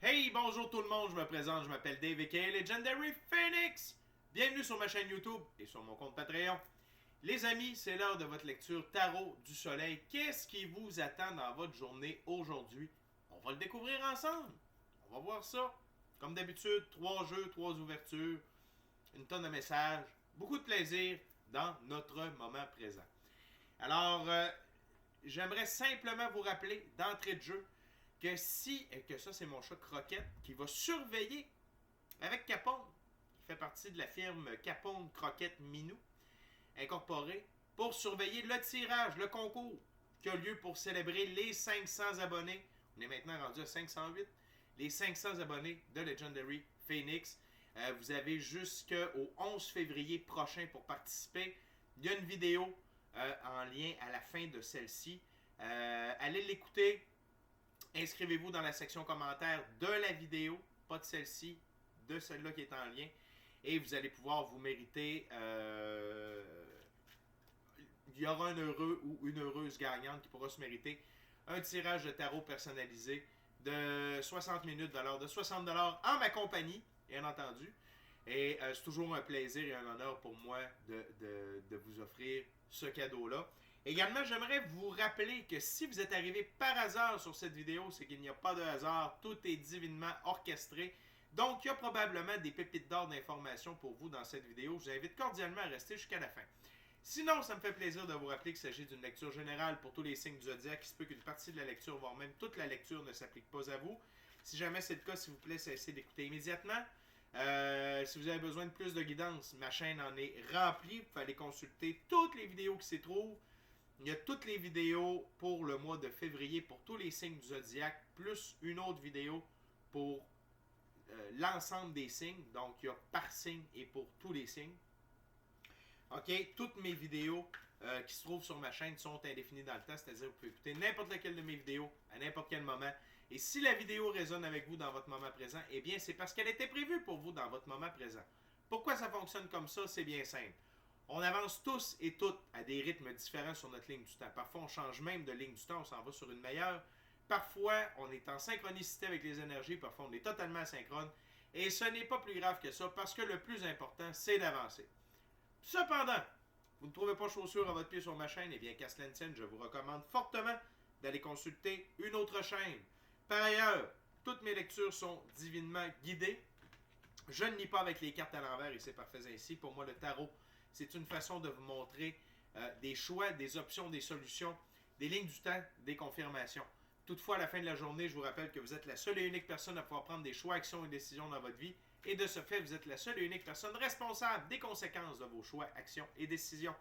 Hey, bonjour tout le monde, je me présente, je m'appelle Dave aka Legendary Phoenix. Bienvenue sur ma chaîne YouTube et sur mon compte Patreon. Les amis, c'est l'heure de votre lecture Tarot du Soleil. Qu'est-ce qui vous attend dans votre journée aujourd'hui? On va le découvrir ensemble. On va voir ça. Comme d'habitude, 3 jeux, 3 ouvertures, une tonne de messages, beaucoup de plaisir dans notre moment présent. Alors, j'aimerais simplement vous rappeler d'entrée de jeu que ça c'est mon chat Croquette qui va surveiller avec Capone, qui fait partie de la firme Capone Croquette Minou, incorporée, pour surveiller le tirage, le concours qui a lieu pour célébrer les 500 abonnés. On est maintenant rendu à 508. Les 500 abonnés de Legendary Phoenix. Vous avez jusqu'au 11 février prochain pour participer. Il y a une vidéo en lien à la fin de celle-ci. Allez l'écouter. Inscrivez-vous dans la section commentaires de la vidéo, pas de celle-ci, de celle-là qui est en lien. Et vous allez pouvoir vous mériter... il y aura un heureux ou une heureuse gagnante qui pourra se mériter un tirage de tarot personnalisé de 60 minutes, valeur de 60$ en ma compagnie, bien entendu. Et c'est toujours un plaisir et un honneur pour moi de vous offrir ce cadeau-là. Également, j'aimerais vous rappeler que si vous êtes arrivé par hasard sur cette vidéo, c'est qu'il n'y a pas de hasard, tout est divinement orchestré. Donc, il y a probablement des pépites d'or d'informations pour vous dans cette vidéo. Je vous invite cordialement à rester jusqu'à la fin. Sinon, ça me fait plaisir de vous rappeler qu'il s'agit d'une lecture générale pour tous les signes du zodiaque. Il se peut qu'une partie de la lecture, voire même toute la lecture, ne s'applique pas à vous. Si jamais c'est le cas, s'il vous plaît, cessez d'écouter immédiatement. Si vous avez besoin de plus de guidance, ma chaîne en est remplie. Vous pouvez aller consulter toutes les vidéos qui s'y trouvent. Il y a toutes les vidéos pour le mois de février pour tous les signes du zodiaque, plus une autre vidéo pour l'ensemble des signes. Donc, il y a par signe et pour tous les signes. OK, toutes mes vidéos qui se trouvent sur ma chaîne sont indéfinies dans le temps, c'est-à-dire que vous pouvez écouter n'importe laquelle de mes vidéos à n'importe quel moment. Et si la vidéo résonne avec vous dans votre moment présent, eh bien, c'est parce qu'elle était prévue pour vous dans votre moment présent. Pourquoi ça fonctionne comme ça? C'est bien simple. On avance tous et toutes à des rythmes différents sur notre ligne du temps. Parfois, on change même de ligne du temps, on s'en va sur une meilleure. Parfois, on est en synchronicité avec les énergies, parfois, on est totalement asynchrone. Et ce n'est pas plus grave que ça, parce que le plus important, c'est d'avancer. Cependant, vous ne trouvez pas chaussures à votre pied sur ma chaîne, eh bien, qu'à cela ne tienne, je vous recommande fortement d'aller consulter une autre chaîne. Par ailleurs, toutes mes lectures sont divinement guidées. Je ne lis pas avec les cartes à l'envers et c'est parfait ainsi. Pour moi, le tarot, c'est une façon de vous montrer des choix, des options, des solutions, des lignes du temps, des confirmations. Toutefois, à la fin de la journée, je vous rappelle que vous êtes la seule et unique personne à pouvoir prendre des choix, actions et décisions dans votre vie. Et de ce fait, vous êtes la seule et unique personne responsable des conséquences de vos choix, actions et décisions.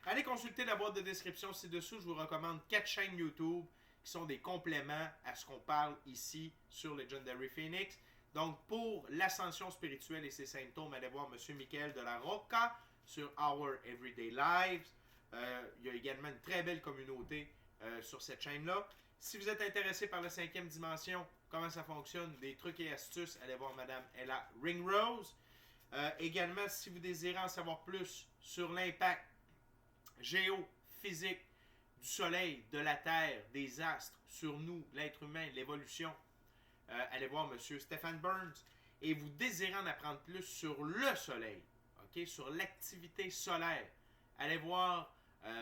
Allez consulter la boîte de description ci-dessous. Je vous recommande 4 chaînes YouTube qui sont des compléments à ce qu'on parle ici sur Legendary Phoenix. Donc, pour l'ascension spirituelle et ses symptômes, allez voir M. Michael de la Rocca sur Our Everyday Lives. Il y a également une très belle communauté sur cette chaîne-là. Si vous êtes intéressé par la 5e dimension, comment ça fonctionne, des trucs et astuces, allez voir Madame Ella Ringrose. Également, si vous désirez en savoir plus sur l'impact géophysique du Soleil, de la Terre, des astres, sur nous, l'être humain, l'évolution, allez voir M. Stephen Burns. Et vous désirez en apprendre plus sur le Soleil, okay, sur l'activité solaire, allez voir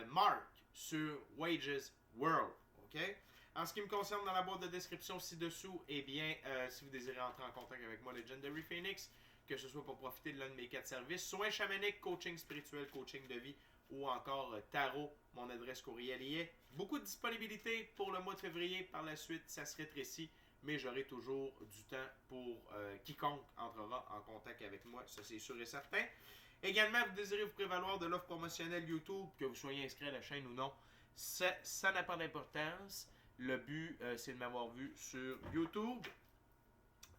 Mark sur Wages World. Okay? En ce qui me concerne, dans la boîte de description ci-dessous, eh bien, si vous désirez entrer en contact avec moi, Legendary Phoenix, que ce soit pour profiter de l'un de mes 4 services, soins chamaniques, coaching spirituel, coaching de vie ou encore tarot, mon adresse courriel y est. Beaucoup de disponibilité pour le mois de février. Par la suite, ça se rétrécit, mais j'aurai toujours du temps pour quiconque entrera en contact avec moi, ça c'est sûr et certain. Également, vous désirez vous prévaloir de l'offre promotionnelle YouTube, que vous soyez inscrit à la chaîne ou non, ça n'a pas d'importance. Le but, c'est de m'avoir vu sur YouTube.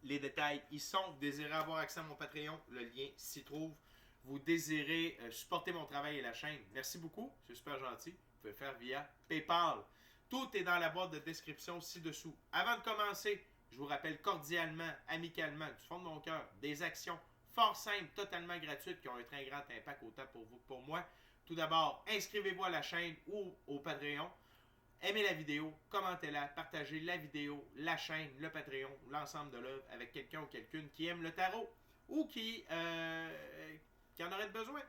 Les détails y sont. Vous désirez avoir accès à mon Patreon, le lien s'y trouve. Vous désirez supporter mon travail et la chaîne, merci beaucoup, c'est super gentil. Vous pouvez le faire via PayPal. Tout est dans la boîte de description ci-dessous. Avant de commencer, je vous rappelle cordialement, amicalement, du fond de mon cœur, des actions fort simples, totalement gratuites, qui ont un très grand impact autant pour vous que pour moi. Tout d'abord, inscrivez-vous à la chaîne ou au Patreon. aimez la vidéo, commentez-la, partagez la vidéo, la chaîne, le Patreon, l'ensemble de l'œuvre avec quelqu'un ou quelqu'une qui aime le tarot ou qui en aurait besoin.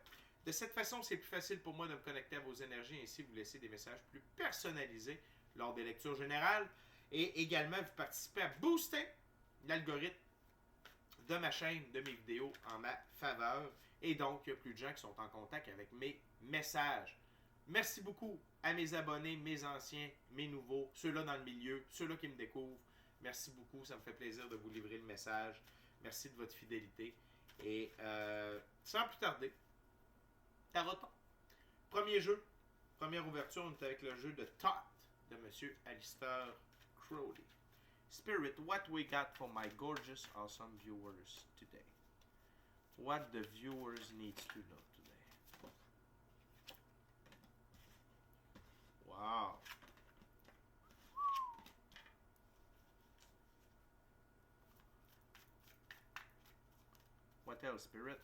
De cette façon, c'est plus facile pour moi de me connecter à vos énergies et ainsi vous laisser des messages plus personnalisés lors des lectures générales et également vous participer à booster l'algorithme de ma chaîne, de mes vidéos en ma faveur. Et donc, il y a plus de gens qui sont en contact avec mes messages. Merci beaucoup à mes abonnés, mes anciens, mes nouveaux, ceux-là dans le milieu, ceux-là qui me découvrent. Merci beaucoup, ça me fait plaisir de vous livrer le message. Merci de votre fidélité. Et sans plus tarder, Taroton. Premier jeu, première ouverture, on est avec le jeu de Tot de M. Alistair Crowley. Spirit, what we got for my gorgeous, awesome viewers today? What the viewers need to know today? Wow. What else, Spirit?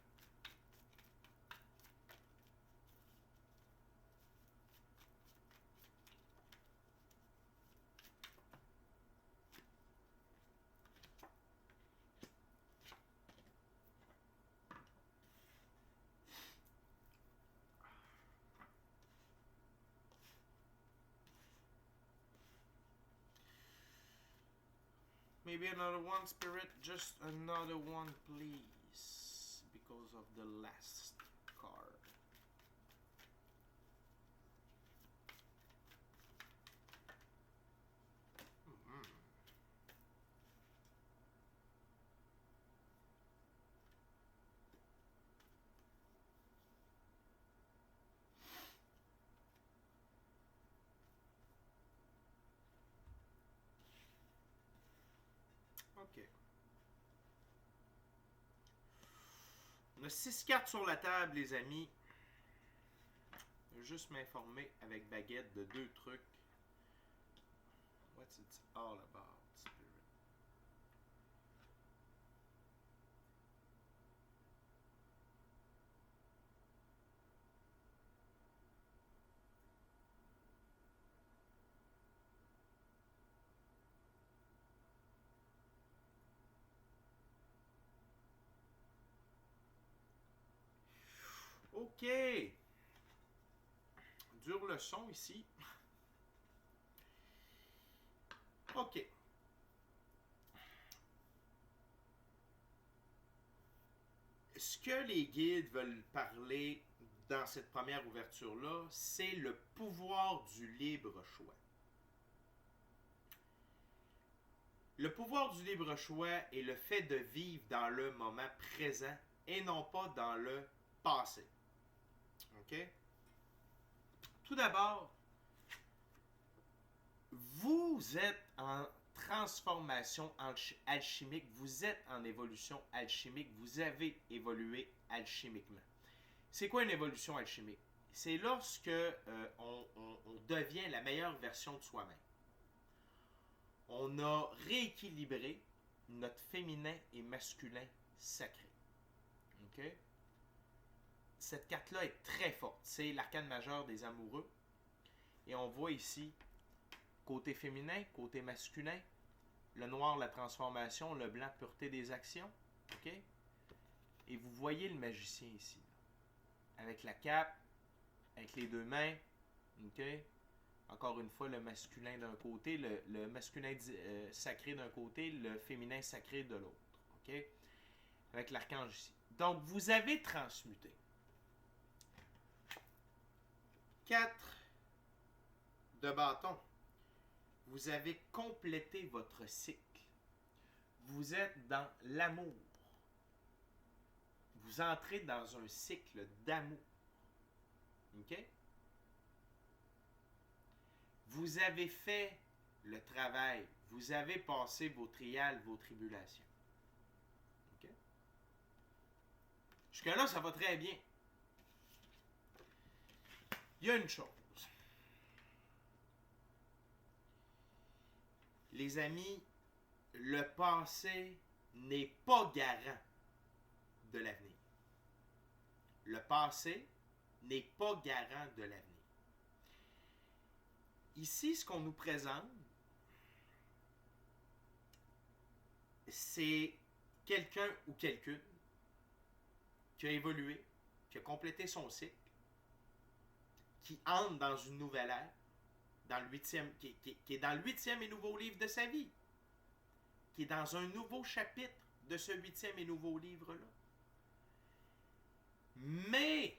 Maybe another one, Spirit. Just another one, please. Because of the last card. OK. On a 6 cartes sur la table, les amis. Je vais juste m'informer avec baguette de 2 trucs. What's it all about, Spirit? OK. Dure le son ici. OK. Ce que les guides veulent parler dans cette première ouverture-là, c'est le pouvoir du libre choix. Le pouvoir du libre choix est le fait de vivre dans le moment présent et non pas dans le passé. OK? Tout d'abord, vous êtes en transformation alchimique, vous êtes en évolution alchimique, vous avez évolué alchimiquement. C'est quoi une évolution alchimique? C'est lorsque on devient la meilleure version de soi-même. On a rééquilibré notre féminin et masculin sacré. OK? Cette carte-là est très forte. C'est l'arcane majeur des amoureux. Et on voit ici, côté féminin, côté masculin, le noir, la transformation, le blanc, pureté des actions. OK? Et vous voyez le magicien ici. Avec la cape, avec les 2 mains. OK? Encore une fois, le masculin d'un côté, le masculin sacré d'un côté, le féminin sacré de l'autre. OK? Avec l'archange ici. Donc, vous avez transmuté 4 de bâton. Vous avez complété votre cycle. Vous êtes dans l'amour. Vous entrez dans un cycle d'amour. OK? Vous avez fait le travail. Vous avez passé vos trials, vos tribulations. OK? Jusque-là, ça va très bien. Il y a une chose. Les amis, le passé n'est pas garant de l'avenir. Le passé n'est pas garant de l'avenir. Ici, ce qu'on nous présente, c'est quelqu'un ou quelqu'une qui a évolué, qui a complété son cycle, qui entre dans une nouvelle ère, dans le huitième, qui est dans le 8e et nouveau livre de sa vie, qui est dans un nouveau chapitre de ce 8e et nouveau livre-là. Mais,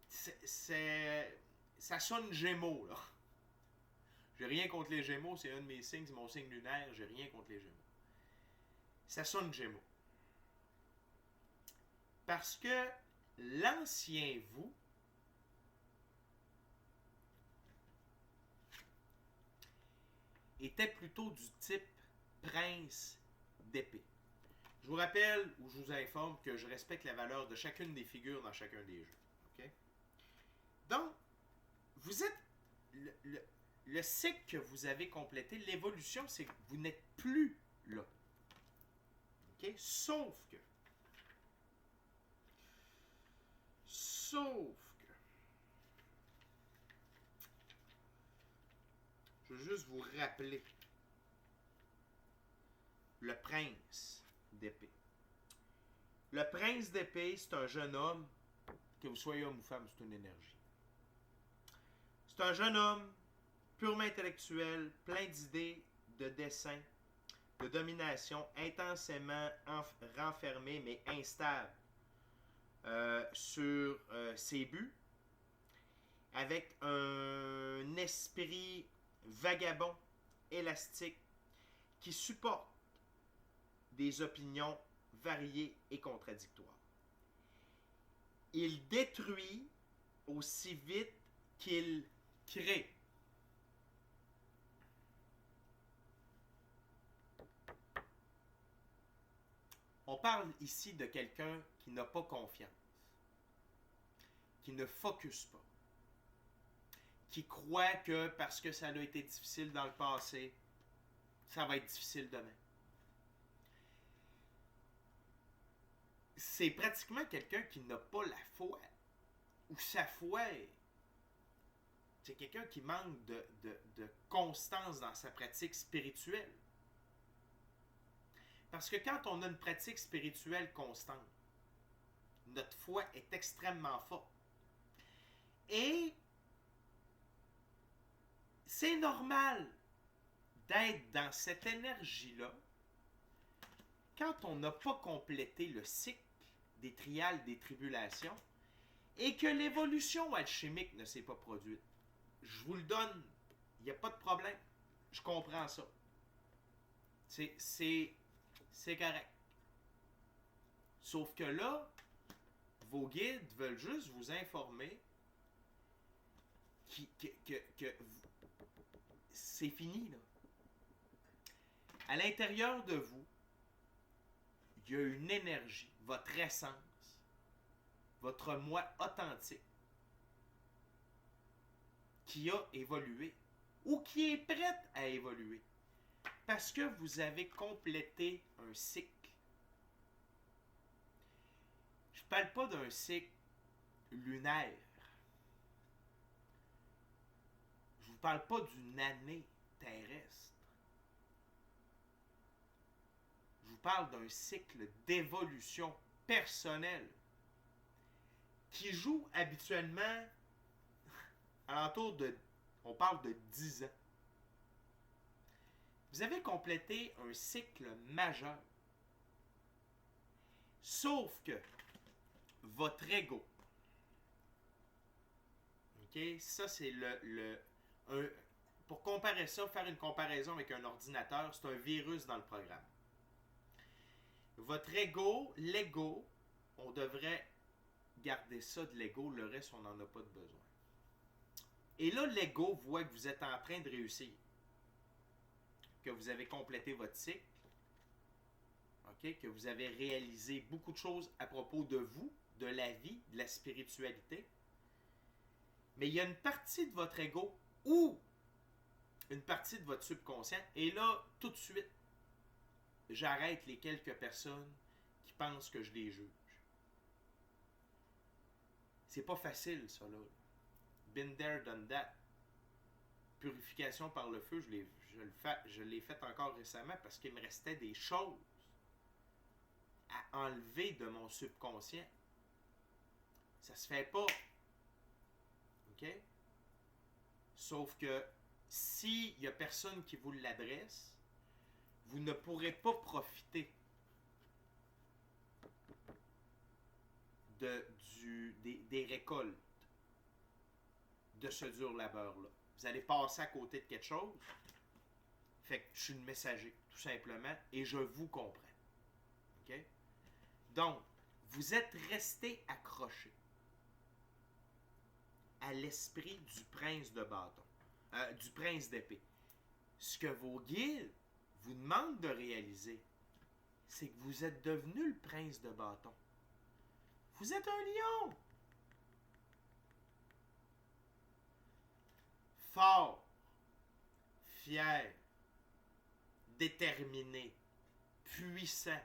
ça sonne Gémeaux, là. J'ai rien contre les Gémeaux, c'est un de mes signes, c'est mon signe lunaire, j'ai rien contre les Gémeaux. Ça sonne Gémeaux. Parce que l'ancien vous était plutôt du type prince d'épée. Je vous rappelle ou je vous informe que je respecte la valeur de chacune des figures dans chacun des jeux. Okay? Donc, vous êtes le cycle que vous avez complété, l'évolution, c'est que vous n'êtes plus là. Okay? Sauf que je veux juste vous rappeler le prince d'épée. Le prince d'épée, c'est un jeune homme, que vous soyez homme ou femme, c'est une énergie. C'est un jeune homme purement intellectuel, plein d'idées, de dessin, de domination, intensément renfermé, mais instable sur ses buts, avec un esprit vagabond, élastique, qui supporte des opinions variées et contradictoires. Il détruit aussi vite qu'il crée. On parle ici de quelqu'un qui n'a pas confiance, qui ne focus pas, qui croit que parce que ça a été difficile dans le passé, ça va être difficile demain. C'est pratiquement quelqu'un qui n'a pas la foi, ou sa foi, c'est quelqu'un qui manque de constance dans sa pratique spirituelle. Parce que quand on a une pratique spirituelle constante, notre foi est extrêmement forte. Et c'est normal d'être dans cette énergie-là quand on n'a pas complété le cycle des trials, des tribulations, et que l'évolution alchimique ne s'est pas produite. Je vous le donne, il n'y a pas de problème. Je comprends ça. C'est correct. Sauf que là, vos guides veulent juste vous informer que c'est fini, là. À l'intérieur de vous, il y a une énergie, votre essence, votre moi authentique, qui a évolué ou qui est prête à évoluer. Parce que vous avez complété un cycle. Je ne parle pas d'un cycle lunaire. Je ne vous parle pas d'une année terrestre. Je vous parle d'un cycle d'évolution personnelle qui joue habituellement alentour de, on parle de 10 ans. Vous avez complété un cycle majeur. Sauf que votre ego, ok, ça c'est pour comparer ça, faire une comparaison avec un ordinateur, c'est un virus dans le programme. Votre ego, l'ego, on devrait garder ça de l'ego, le reste on n'en a pas de besoin. Et là, l'ego voit que vous êtes en train de réussir, que vous avez complété votre cycle, okay, que vous avez réalisé beaucoup de choses à propos de vous, de la vie, de la spiritualité. Mais il y a une partie de votre ego ou une partie de votre subconscient, et là, tout de suite, j'arrête les quelques personnes qui pensent que je les juge. C'est pas facile, ça, là. Been there, done that. purification par le feu, je l'ai fait encore récemment parce qu'il me restait des choses à enlever de mon subconscient. Ça se fait pas. OK? Sauf que s'il n'y a personne qui vous l'adresse, vous ne pourrez pas profiter des récoltes de ce dur labeur-là. Vous allez passer à côté de quelque chose. Fait que je suis le messager, tout simplement, et je vous comprends. OK? Donc, vous êtes resté accroché à l'esprit du prince de bâton, du prince d'épée. Ce que vos guides vous demandent de réaliser, c'est que vous êtes devenu le prince de bâton. Vous êtes un lion. Fort, fier, déterminé, puissant.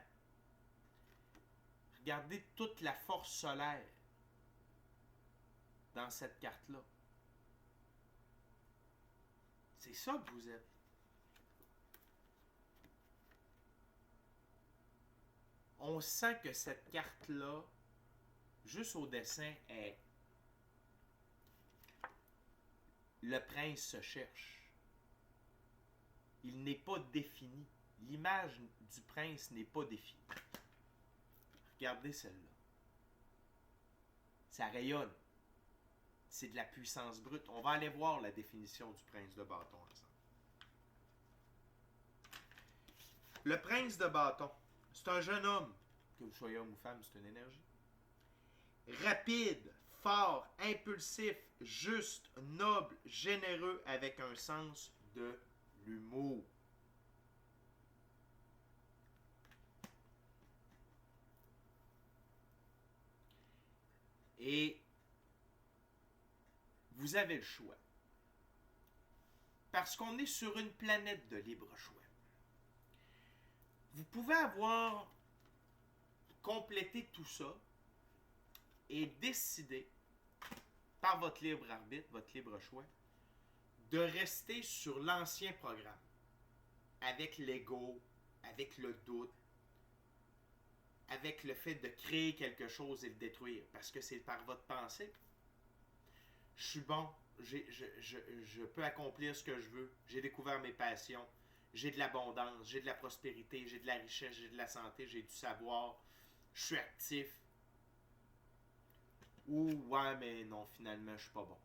Regardez toute la force solaire dans cette carte-là. C'est ça que vous êtes. On sent que cette carte-là, juste au dessin, est... Le prince se cherche. Il n'est pas défini. L'image du prince n'est pas définie. Regardez celle-là. Ça rayonne. C'est de la puissance brute. On va aller voir la définition du prince de bâton ensemble. Le prince de bâton, c'est un jeune homme. Que vous soyez homme ou femme, c'est une énergie. Rapide, fort, impulsif, juste, noble, généreux, avec un sens de l'humour. Et vous avez le choix. Parce qu'on est sur une planète de libre choix. Vous pouvez avoir complété tout ça et décider, par votre libre arbitre, votre libre choix, de rester sur l'ancien programme, avec l'ego, avec le doute, avec le fait de créer quelque chose et le détruire, parce que c'est par votre pensée. Je suis bon, je peux accomplir ce que je veux, j'ai découvert mes passions, j'ai de l'abondance, j'ai de la prospérité, j'ai de la richesse, j'ai de la santé, j'ai du savoir, je suis actif. Ou ouais, mais non, finalement, je suis pas bon.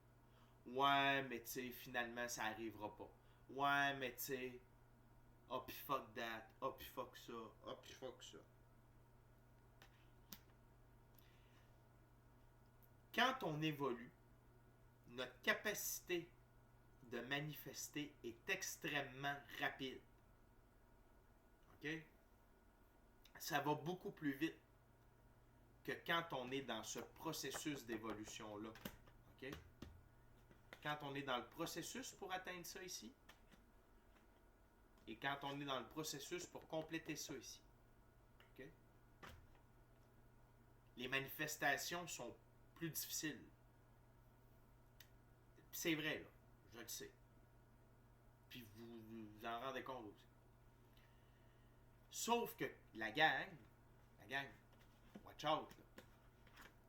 Ouais, mais tu sais, finalement, ça arrivera pas. Ouais, mais tu sais, oh pis fuck that, oh pis fuck ça, oh pis fuck ça. Quand on évolue, notre capacité de manifester est extrêmement rapide. OK? Ça va beaucoup plus vite que quand on est dans ce processus d'évolution-là. OK? Quand on est dans le processus pour atteindre ça ici, et quand on est dans le processus pour compléter ça ici. OK? Les manifestations sont plus difficiles. C'est vrai, là. Je le sais. Puis vous en rendez compte aussi. Sauf que la gang, watch out, là.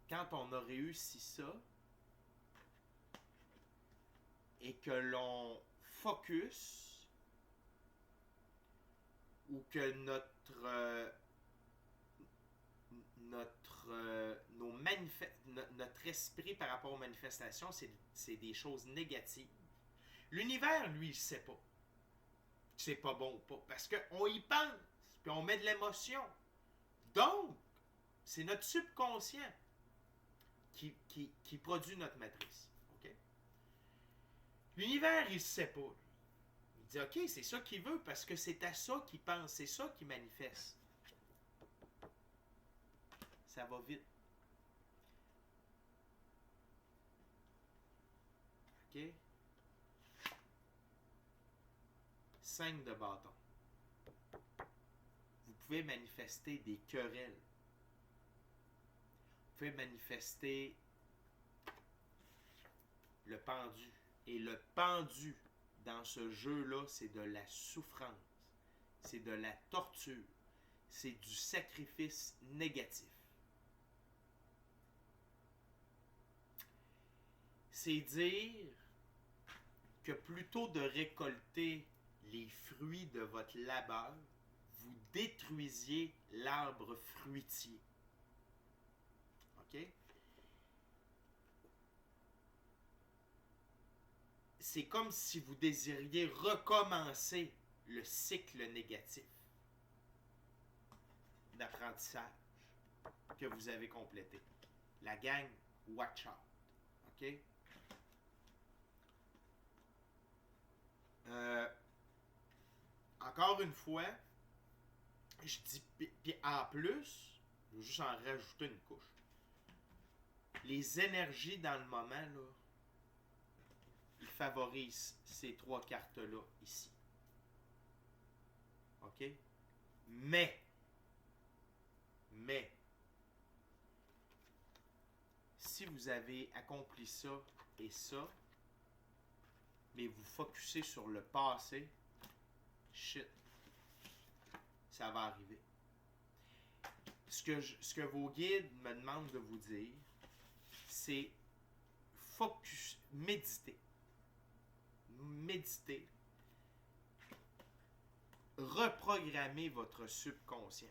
Quand on a réussi ça, et que l'on focus, ou que notre esprit par rapport aux manifestations, c'est des choses négatives. L'univers, lui, il sait pas. C'est pas bon ou pas. Parce qu'on y pense, puis on met de l'émotion. Donc, c'est notre subconscient qui produit notre matrice. Okay? L'univers, il sait pas. Il dit, OK, c'est ça qu'il veut parce que c'est à ça qu'il pense, c'est ça qu'il manifeste. Ça va vite. OK? 5 de bâton. Vous pouvez manifester des querelles. Vous pouvez manifester le pendu. Et le pendu dans ce jeu-là, c'est de la souffrance, c'est de la torture, c'est du sacrifice négatif. C'est dire que plutôt de récolter les fruits de votre labeur, vous détruisiez l'arbre fruitier. OK? C'est comme si vous désiriez recommencer le cycle négatif d'apprentissage que vous avez complété. La gang, watch out. OK? Encore une fois, je dis, puis en plus, je vais juste en rajouter une couche. Les énergies dans le moment, là, ils favorisent ces trois cartes-là ici. OK? Mais, si vous avez accompli ça et ça, mais vous focussez sur le passé, shit, ça va arriver. Ce que vos guides me demandent de vous dire, c'est focus, méditer. Méditer. Reprogrammer votre subconscient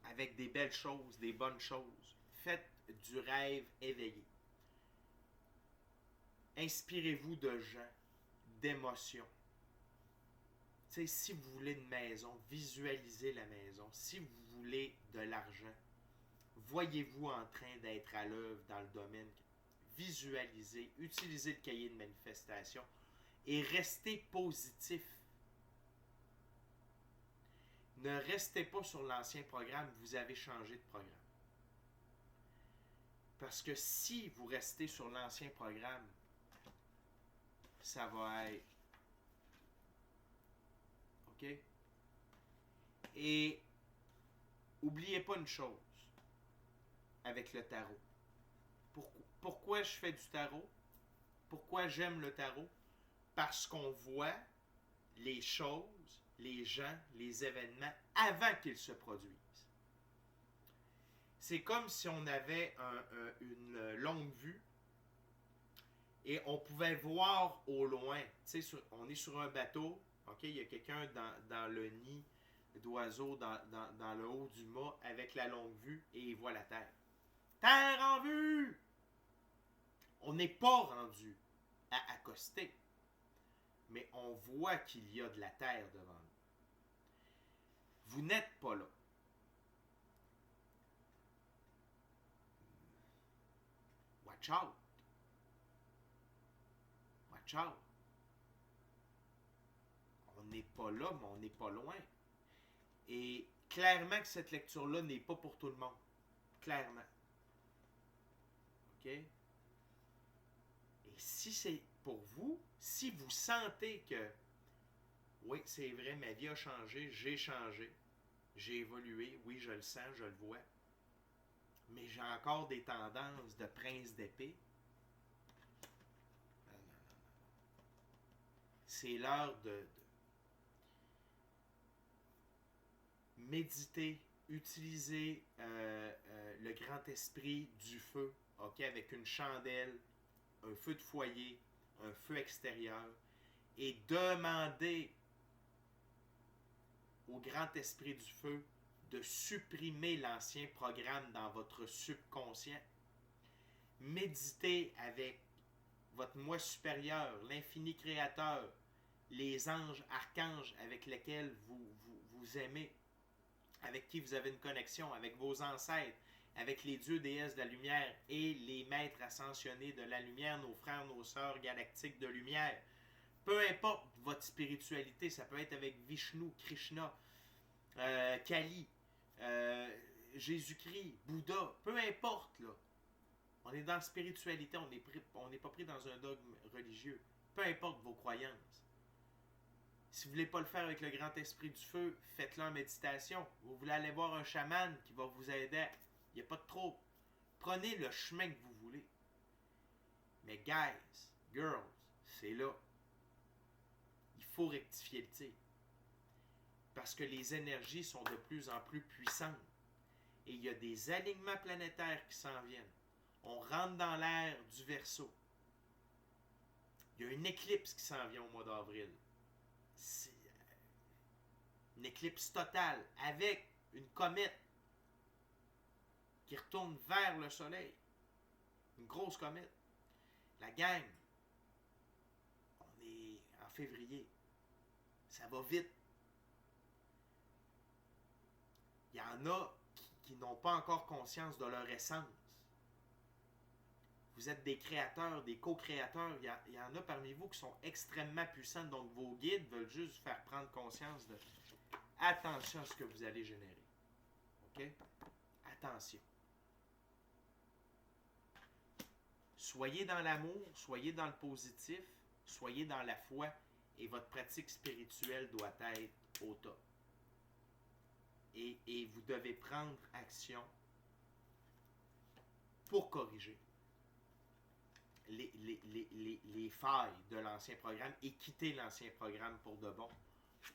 avec des belles choses, des bonnes choses. Faites du rêve éveillé. Inspirez-vous de gens, d'émotions. Tu sais, si vous voulez une maison, visualisez la maison. Si vous voulez de l'argent, voyez-vous en train d'être à l'œuvre dans le domaine. Visualisez, utilisez le cahier de manifestation et restez positif. Ne restez pas sur l'ancien programme, vous avez changé de programme. Parce que si vous restez sur l'ancien programme, ça va être... OK? Et oubliez pas une chose avec le tarot. Pourquoi je fais du tarot? Pourquoi j'aime le tarot? Parce qu'on voit les choses, les gens, les événements avant qu'ils se produisent. C'est comme si on avait une longue vue et on pouvait voir au loin. Tu sais, on est sur un bateau, ok, il y a quelqu'un dans le nid d'oiseau, dans le haut du mât avec la longue vue et il voit la terre. Terre en vue! On n'est pas rendu à accoster, mais on voit qu'il y a de la terre devant nous. Vous n'êtes pas là. Watch out. Watch out. On n'est pas là, mais on n'est pas loin. Et clairement que cette lecture-là n'est pas pour tout le monde. Clairement. OK? Et si c'est pour vous, si vous sentez que oui, c'est vrai, ma vie a changé, j'ai évolué, oui, je le sens, je le vois, mais j'ai encore des tendances de prince d'épée. Non. C'est l'heure de méditer, utiliser le grand esprit du feu, ok, avec une chandelle, un feu de foyer, un feu extérieur, et demander au grand esprit du feu de supprimer l'ancien programme dans votre subconscient. Méditez avec votre moi supérieur, l'infini créateur, les anges, archanges avec lesquels vous aimez, avec qui vous avez une connexion, avec vos ancêtres, avec les dieux, déesses de la lumière et les maîtres ascensionnés de la lumière, nos frères, nos sœurs galactiques de lumière. Peu importe votre spiritualité, ça peut être avec Vishnu, Krishna, Kali, Jésus-Christ, Bouddha, peu importe, là. On est dans la spiritualité, on n'est pas pris dans un dogme religieux. Peu importe vos croyances. Si vous ne voulez pas le faire avec le grand esprit du feu, faites-le en méditation. Vous voulez aller voir un chaman qui va vous aider. Il n'y a pas de trop. Prenez le chemin que vous voulez. Mais guys, girls, c'est là. Il faut rectifier le tir. Parce que les énergies sont de plus en plus puissantes. Et il y a des alignements planétaires qui s'en viennent. On rentre dans l'ère du Verseau. Il y a une éclipse qui s'en vient au mois d'avril. C'est une éclipse totale avec une comète qui retourne vers le Soleil. Une grosse comète. La gang, on est en février. Ça va vite. Il y en a qui n'ont pas encore conscience de leur essence. Vous êtes des créateurs, des co-créateurs. Il y en a parmi vous qui sont extrêmement puissants. Donc, vos guides veulent juste vous faire prendre conscience de attention à ce que vous allez générer. OK? Attention. Soyez dans l'amour, soyez dans le positif, soyez dans la foi et votre pratique spirituelle doit être au top. Et vous devez prendre action pour corriger les failles de l'ancien programme et quitter l'ancien programme pour de bon,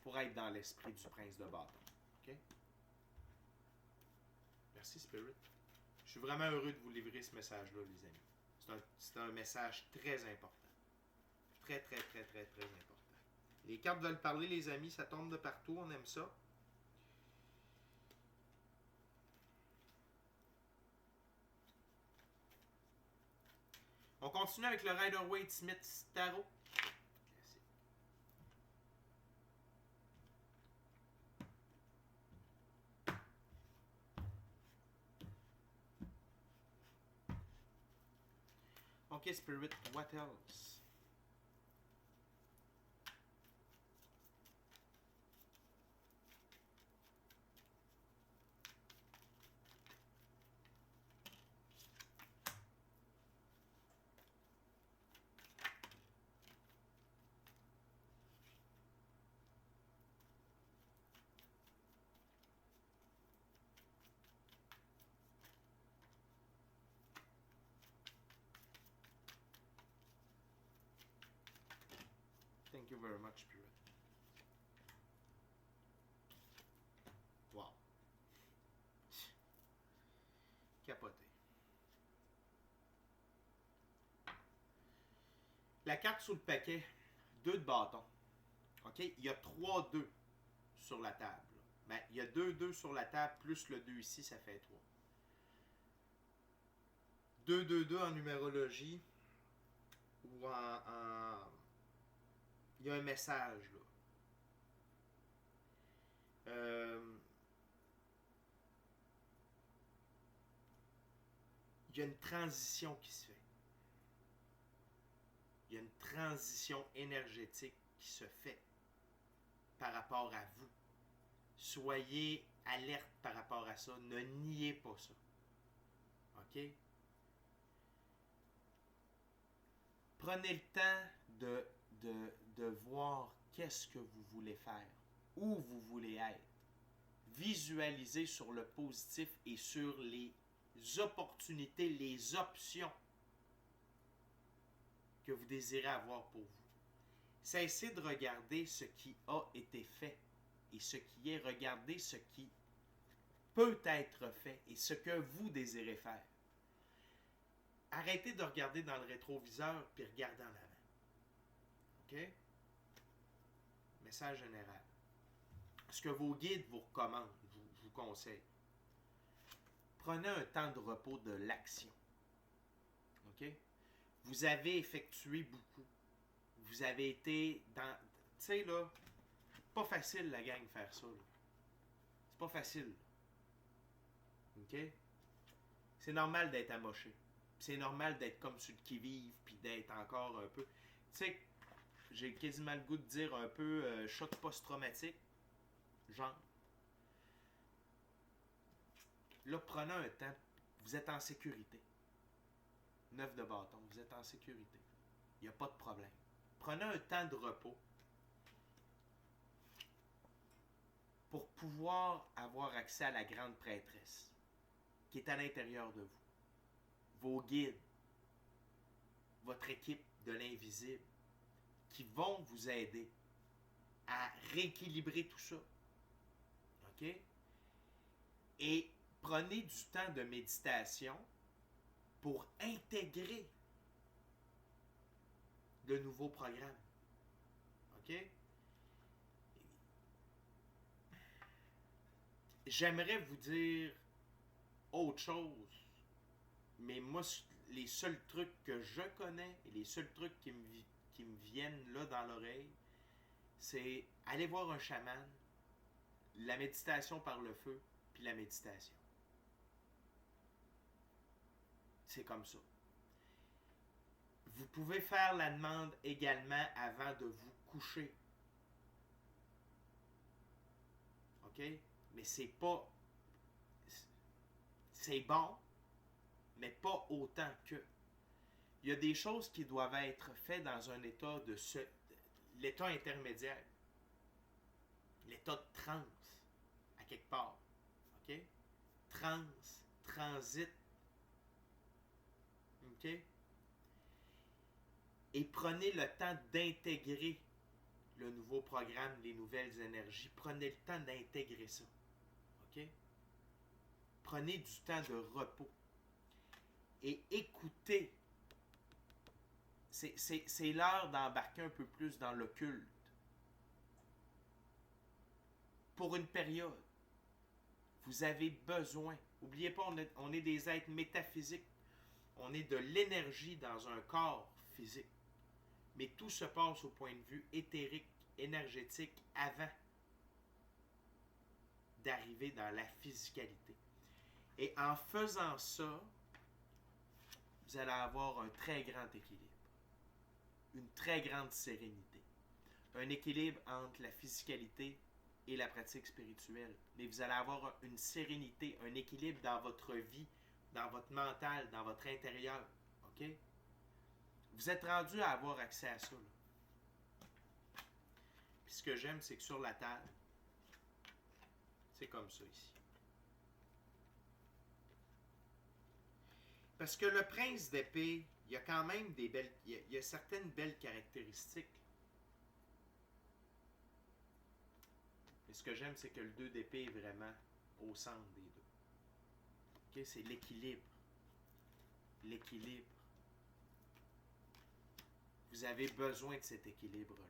pour être dans l'esprit du prince de bâton. OK? Merci, Spirit. Je suis vraiment heureux de vous livrer ce message-là, les amis. C'est un message très important. Très, très, très, très, très important. Les cartes veulent parler, les amis. Ça tombe de partout. On aime ça. On continue avec le Rider-Waite-Smith Tarot. Merci. Ok, Spirit, what else? Thank you very much, Spirit. Wow. Capoté. La carte sous le paquet, 2 de bâton. OK? Il y a 3 2 sur la table. Ben, il y a 2 2 sur la table, plus le 2 ici, ça fait 3. 2 2 2 en numérologie ou il y a un message là. Il y a une transition qui se fait. Il y a une transition énergétique qui se fait par rapport à vous. Soyez alerte par rapport à ça. Ne niez pas ça. OK? Prenez le temps de voir qu'est-ce que vous voulez faire, où vous voulez être. Visualisez sur le positif et sur les opportunités, les options que vous désirez avoir pour vous. Cessez de regarder ce qui a été fait et ce qui est. Regardez ce qui peut être fait et ce que vous désirez faire. Arrêtez de regarder dans le rétroviseur puis regardez en avant. OK? Message général. Ce que vos guides vous recommandent, vous conseillent. Prenez un temps de repos de l'action. OK? Vous avez effectué beaucoup. Vous avez été dans... Tu sais, là, pas facile, la gang, faire ça. Là. C'est pas facile. OK? C'est normal d'être amoché. C'est normal d'être comme sur le qui-vive, puis d'être encore un peu... Tu sais, j'ai quasiment le goût de dire un peu choc post-traumatique. Genre. Là, prenez un temps. Vous êtes en sécurité. 9 de bâton. Vous êtes en sécurité. Il n'y a pas de problème. Prenez un temps de repos pour pouvoir avoir accès à la grande prêtresse qui est à l'intérieur de vous. Vos guides, votre équipe de l'invisible, qui vont vous aider à rééquilibrer tout ça. OK? Et prenez du temps de méditation pour intégrer de nouveaux programmes. OK? J'aimerais vous dire autre chose, mais moi, les seuls trucs que je connais et les seuls trucs qui me viennent là dans l'oreille, c'est aller voir un chaman, la méditation par le feu, puis la méditation. C'est comme ça. Vous pouvez faire la demande également avant de vous coucher. OK? Mais c'est pas... C'est bon, mais pas autant que. Il y a des choses qui doivent être faites dans un état de l'état intermédiaire. L'état de transe, à quelque part. OK? Transit. OK? Et prenez le temps d'intégrer le nouveau programme, les nouvelles énergies. Prenez le temps d'intégrer ça. OK? Prenez du temps de repos. Et écoutez. C'est l'heure d'embarquer un peu plus dans l'occulte. Pour une période. Vous avez besoin. N'oubliez pas, on est des êtres métaphysiques. On est de l'énergie dans un corps physique. Mais tout se passe au point de vue éthérique, énergétique, avant d'arriver dans la physicalité. Et en faisant ça, vous allez avoir un très grand équilibre. Une très grande sérénité. Un équilibre entre la physicalité et la pratique spirituelle. Mais vous allez avoir une sérénité, un équilibre dans votre vie, dans votre mental, dans votre intérieur. OK? Vous êtes rendu à avoir accès à ça. Là. Puis ce que j'aime, c'est que sur la table, c'est comme ça ici. Parce que le prince d'épée, il y a quand même des belles... Il y a certaines belles caractéristiques. Et ce que j'aime, c'est que le 2 d'épée est vraiment au centre des deux. OK? C'est l'équilibre. L'équilibre. Vous avez besoin de cet équilibre-là.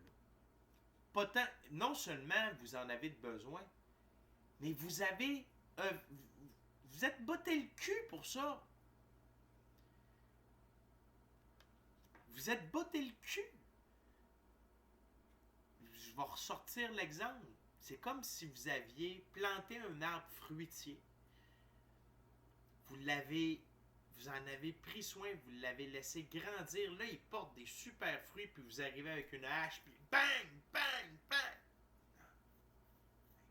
Pas tant, non seulement vous en avez besoin, mais vous avez... vous êtes botté le cul pour ça. Vous êtes botté le cul. Je vais ressortir l'exemple. C'est comme si vous aviez planté un arbre fruitier. Vous en avez pris soin, vous l'avez laissé grandir. Là, il porte des super fruits, puis vous arrivez avec une hache, puis bang, bang, bang. Non.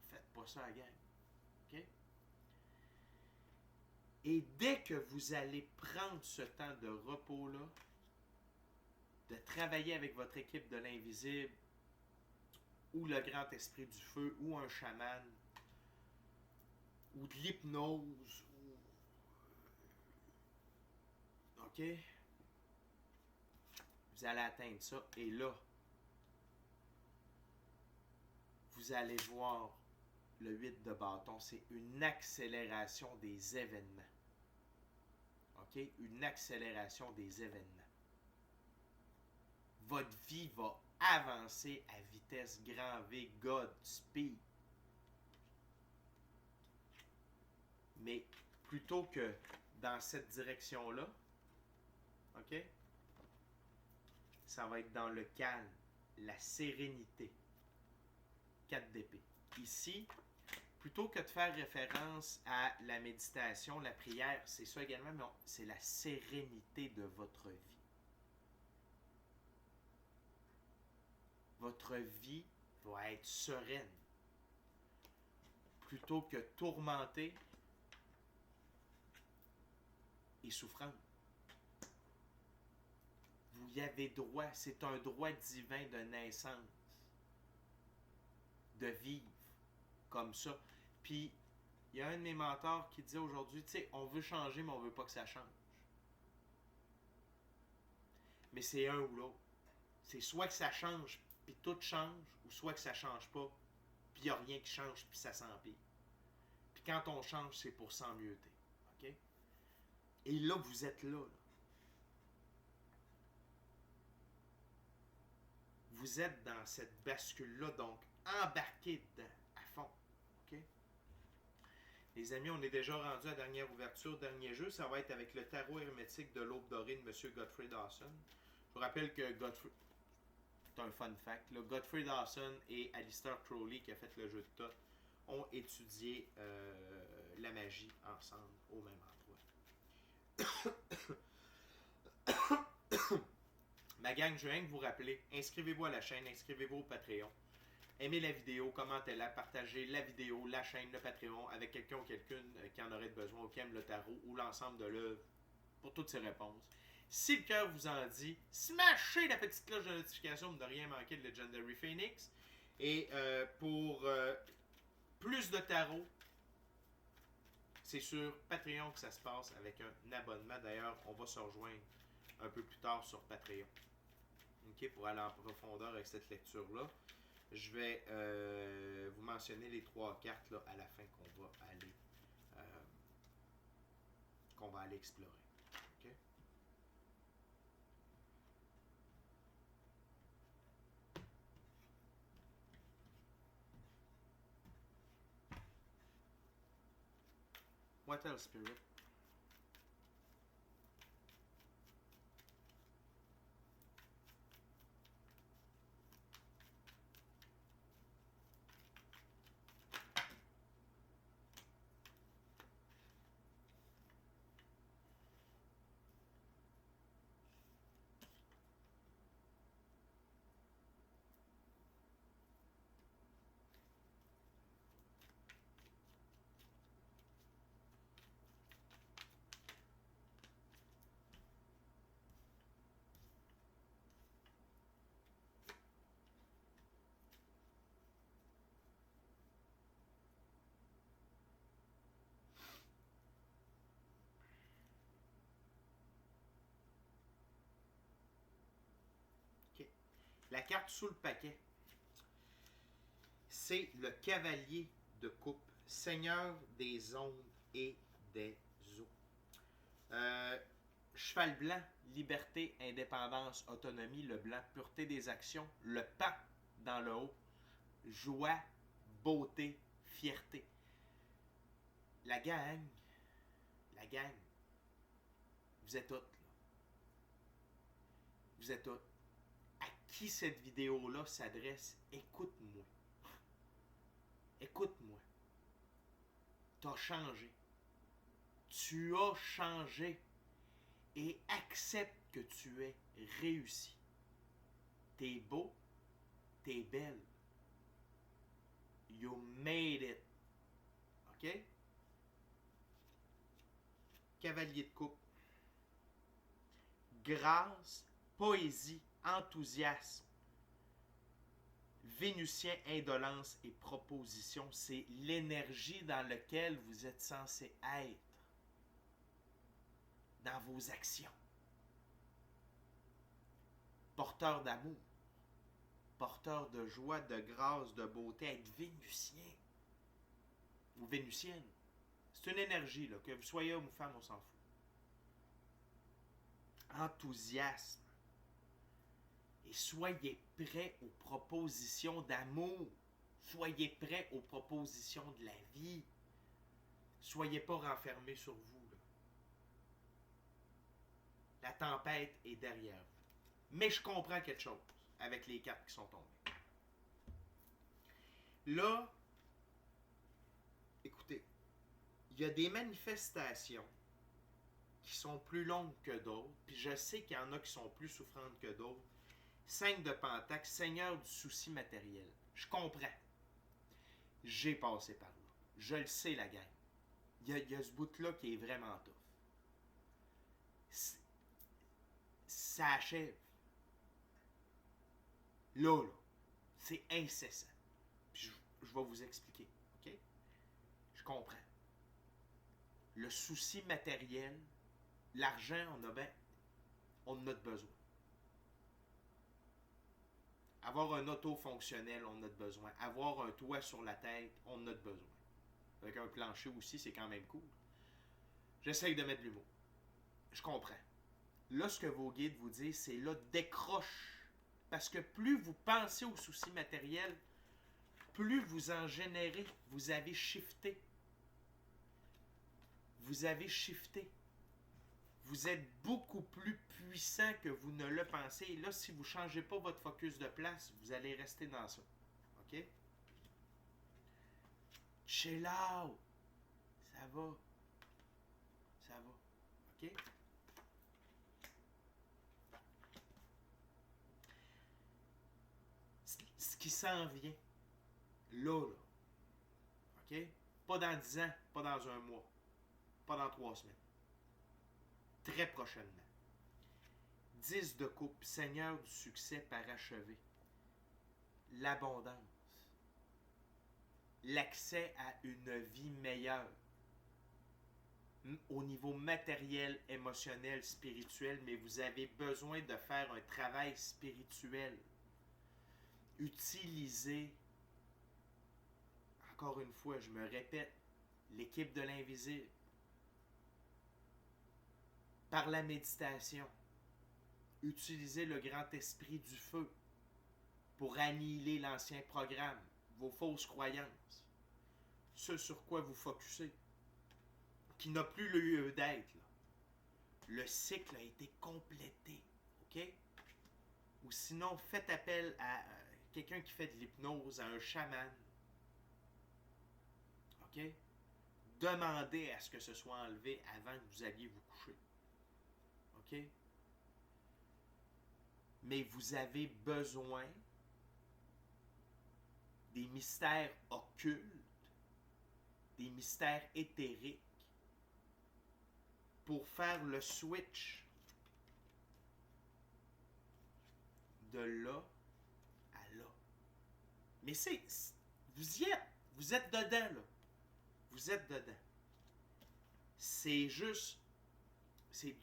Faites pas ça, gang. OK? Et dès que vous allez prendre ce temps de repos-là, de travailler avec votre équipe de l'invisible, ou le grand esprit du feu, ou un chaman, ou de l'hypnose, OK? Vous allez atteindre ça, et là, vous allez voir le 8 de bâton, c'est une accélération des événements. OK? Une accélération des événements. Votre vie va avancer à vitesse grand V, God speed. Mais plutôt que dans cette direction-là, OK? Ça va être dans le calme, la sérénité. 4 d'épée. Ici, plutôt que de faire référence à la méditation, la prière, c'est ça également, mais c'est la sérénité de votre vie. Votre vie va être sereine. Plutôt que tourmentée et souffrante. Vous y avez droit, c'est un droit divin de naissance. De vivre comme ça. Puis, il y a un de mes mentors qui dit aujourd'hui, tu sais, on veut changer, mais on veut pas que ça change. Mais c'est un ou l'autre. C'est soit que ça change, puis tout change, ou soit que ça change pas, puis il n'y a rien qui change, puis ça s'empire. Puis quand on change, c'est pour s'emmietter. OK? Et là, vous êtes là. Vous êtes dans cette bascule-là, donc embarquez dedans à fond. OK? Les amis, on est déjà rendu à la dernière ouverture, dernier jeu. Ça va être avec le tarot hermétique de l'Aube dorée de M. Godfrey Dawson. Je vous rappelle que Godfrey... C'est un fun fact. Là, Godfrey Dawson et Alistair Crowley, qui a fait le jeu de Thoth, ont étudié la magie ensemble au même endroit. Ma gang, je viens de vous rappeler, inscrivez-vous à la chaîne, inscrivez-vous au Patreon. Aimez la vidéo, commentez-la, partagez la vidéo, la chaîne, le Patreon avec quelqu'un ou quelqu'une qui en aurait besoin ou qui aime le tarot ou l'ensemble de l'œuvre pour toutes ces réponses. Si le cœur vous en dit, smashez la petite cloche de notification pour ne rien manquer de Legendary Phoenix. Et pour plus de tarot, c'est sur Patreon que ça se passe avec un abonnement. D'ailleurs, on va se rejoindre un peu plus tard sur Patreon. OK, pour aller en profondeur avec cette lecture-là. Je vais vous mentionner les 3 cartes là, à la fin qu'on va aller explorer. OK? What else, Spirit? La carte sous le paquet, c'est le cavalier de coupe, seigneur des ondes et des eaux. Cheval blanc, liberté, indépendance, autonomie, le blanc, pureté des actions, le pan dans le haut, joie, beauté, fierté. La gang, vous êtes toutes là. Vous êtes toutes. À qui cette vidéo-là s'adresse, écoute-moi. Écoute-moi. T'as changé. Tu as changé. Et accepte que tu es réussi. T'es beau. T'es belle. You made it. OK? Cavalier de coupe. Grâce, poésie, enthousiasme. Vénusien, indolence et proposition, c'est l'énergie dans laquelle vous êtes censé être dans vos actions. Porteur d'amour, porteur de joie, de grâce, de beauté, être vénusien ou vénusienne. C'est une énergie, là, que vous soyez homme ou femme, on s'en fout. Enthousiasme. Et soyez prêts aux propositions d'amour. Soyez prêts aux propositions de la vie. Soyez pas renfermés sur vous. Là. La tempête est derrière vous. Mais je comprends quelque chose avec les cartes qui sont tombées. Là, écoutez, il y a des manifestations qui sont plus longues que d'autres, puis je sais qu'il y en a qui sont plus souffrantes que d'autres. 5 de Pentacle, Seigneur du souci matériel. Je comprends. J'ai passé par là. Je le sais, la gang. Il y a ce bout-là qui est vraiment tough. Ça achève. Là. C'est incessant. Puis je vais vous expliquer. OK? Je comprends. Le souci matériel, l'argent, on en a besoin. Avoir un auto fonctionnel, on en a besoin. Avoir un toit sur la tête, on en a besoin. Avec un plancher aussi, c'est quand même cool. J'essaye de mettre de l'humour. Je comprends. Là, ce que vos guides vous disent, c'est là, décroche. Parce que plus vous pensez aux soucis matériels, plus vous en générez. Vous avez shifté. Vous avez shifté. Vous êtes beaucoup plus puissant que vous ne le pensez. Et là, si vous ne changez pas votre focus de place, vous allez rester dans ça. OK? Chill out. Ça va. Ça va. OK? Ce qui s'en vient, là. OK? Pas dans 10 ans, pas dans un mois, pas dans 3 semaines. Très prochainement. 10 de coupe, Seigneur du succès parachevé. L'abondance. L'accès à une vie meilleure. Au niveau matériel, émotionnel, spirituel, mais vous avez besoin de faire un travail spirituel. Utilisez, encore une fois, je me répète, l'équipe de l'invisible. Par la méditation, utilisez le grand esprit du feu pour annihiler l'ancien programme, vos fausses croyances, ce sur quoi vous focussez, qui n'a plus lieu d'être. Là. Le cycle a été complété, OK? Ou sinon, faites appel à quelqu'un qui fait de l'hypnose, à un chaman, OK? Demandez à ce que ce soit enlevé avant que vous alliez vous coucher. OK? Mais vous avez besoin des mystères occultes, des mystères éthériques pour faire le switch de là à là. Mais vous y êtes, vous êtes dedans là. Vous êtes dedans. C'est juste, c'est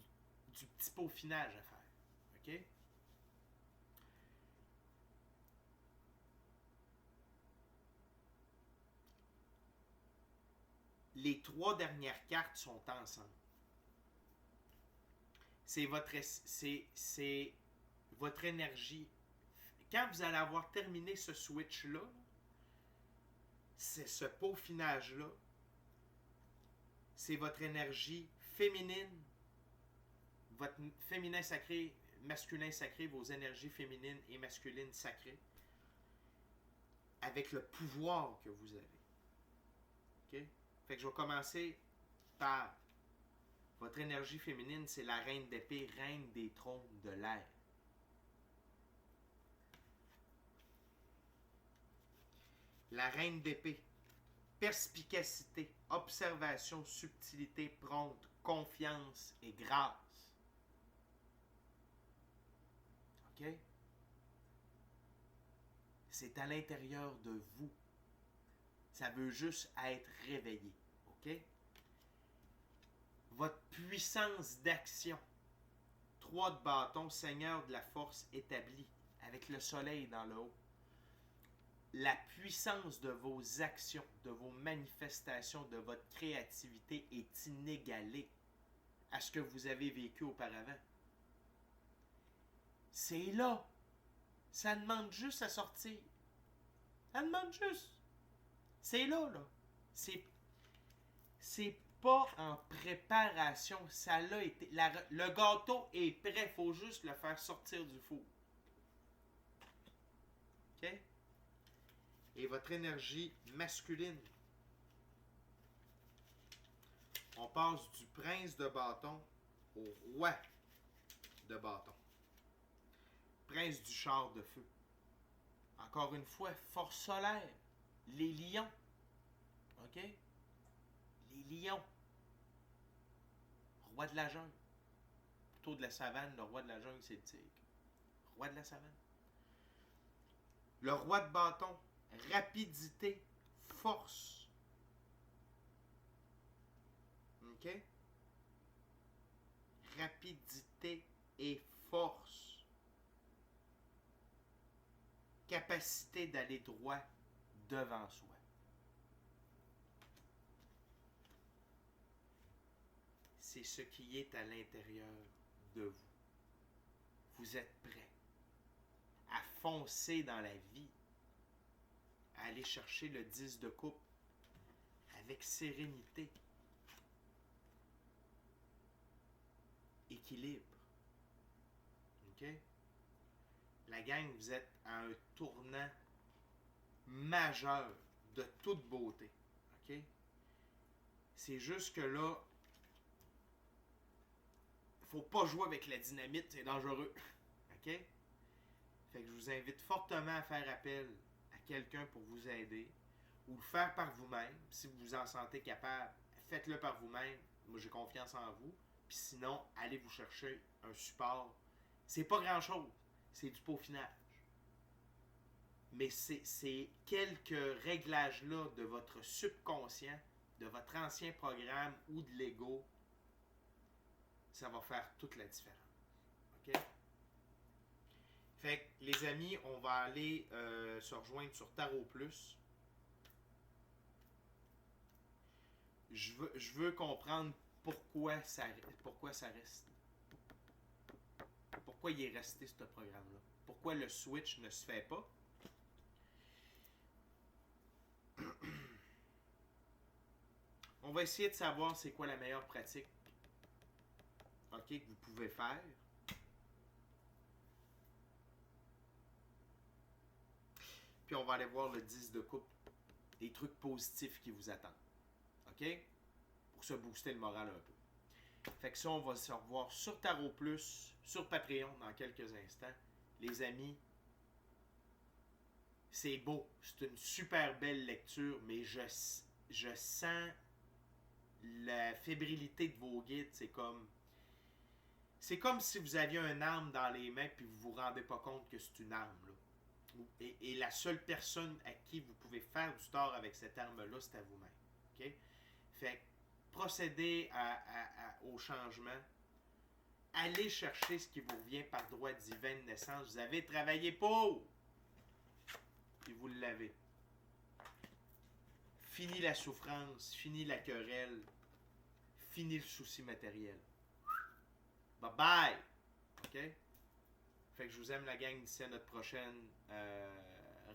du petit peaufinage à faire. OK? Les 3 dernières cartes sont ensemble. C'est votre énergie. Quand vous allez avoir terminé ce switch-là, c'est ce peaufinage-là, c'est votre énergie féminine, votre féminin sacré, masculin sacré, vos énergies féminines et masculines sacrées, avec le pouvoir que vous avez. OK? Fait que je vais commencer par votre énergie féminine, c'est la reine d'épée, reine des trônes de l'air. La reine d'épée, perspicacité, observation, subtilité, prompte, confiance et grâce. OK? C'est à l'intérieur de vous. Ça veut juste être réveillé. OK? Votre puissance d'action. 3 de bâton, Seigneur de la force établie, avec le soleil dans le haut. La puissance de vos actions, de vos manifestations, de votre créativité est inégalée à ce que vous avez vécu auparavant. C'est là. Ça demande juste à sortir. Ça demande juste. C'est là, là. C'est pas en préparation. Ça l'a été. Le gâteau est prêt. Il faut juste le faire sortir du four. OK? Et votre énergie masculine. On passe du prince de bâton au roi de bâton. Prince du char de feu. Encore une fois, force solaire. Les lions. OK? Les lions. Roi de la jungle. Plutôt de la savane, le roi de la jungle, c'est le tigre. Roi de la savane. Le roi de bâton. Rapidité. Force. OK? Rapidité et force. capacité d'aller droit devant soi. C'est ce qui est à l'intérieur de vous. Vous êtes prêt à foncer dans la vie, à aller chercher le 10 de coupe avec sérénité, équilibre. OK? La gang, vous êtes à un tournant majeur de toute beauté. OK? C'est juste que là, faut pas jouer avec la dynamite, c'est dangereux. OK? Fait que je vous invite fortement à faire appel à quelqu'un pour vous aider ou le faire par vous-même. Si vous vous en sentez capable, faites-le par vous-même. Moi, j'ai confiance en vous. Puis sinon, allez vous chercher un support. C'est pas grand-chose. C'est du peaufinage. Mais c'est quelques réglages-là de votre subconscient, de votre ancien programme ou de l'ego. Ça va faire toute la différence. OK? Fait que, les amis, on va aller se rejoindre sur Tarot Plus. Je veux comprendre pourquoi ça reste. Pourquoi il est resté, ce programme-là. Pourquoi le switch ne se fait pas. On va essayer de savoir c'est quoi la meilleure pratique, OK, que vous pouvez faire. Puis on va aller voir le 10 de coupe, des trucs positifs qui vous attendent. OK? Pour se booster le moral un peu. Fait que ça, on va se revoir sur Tarot Plus, sur Patreon dans quelques instants. Les amis, c'est beau. C'est une super belle lecture, mais je sens la fébrilité de vos guides. C'est comme si vous aviez une arme dans les mains puis vous vous rendez pas compte que c'est une arme, là. Et la seule personne à qui vous pouvez faire du tort avec cette arme-là, c'est à vous-même. OK? Fait que procédez au changement. Allez chercher ce qui vous revient par droit divin de naissance. Vous avez travaillé pour. Puis vous l'avez. Fini la souffrance, fini la querelle, fini le souci matériel. Bye bye! OK? Fait que je vous aime, la gang, d'ici à notre prochaine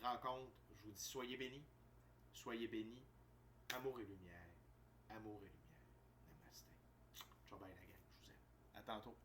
rencontre. Je vous dis soyez bénis. Soyez bénis. Amour et lumière. Amour et lumière. Namasté. Ciao bye, la gang. Je vous aime. À tantôt.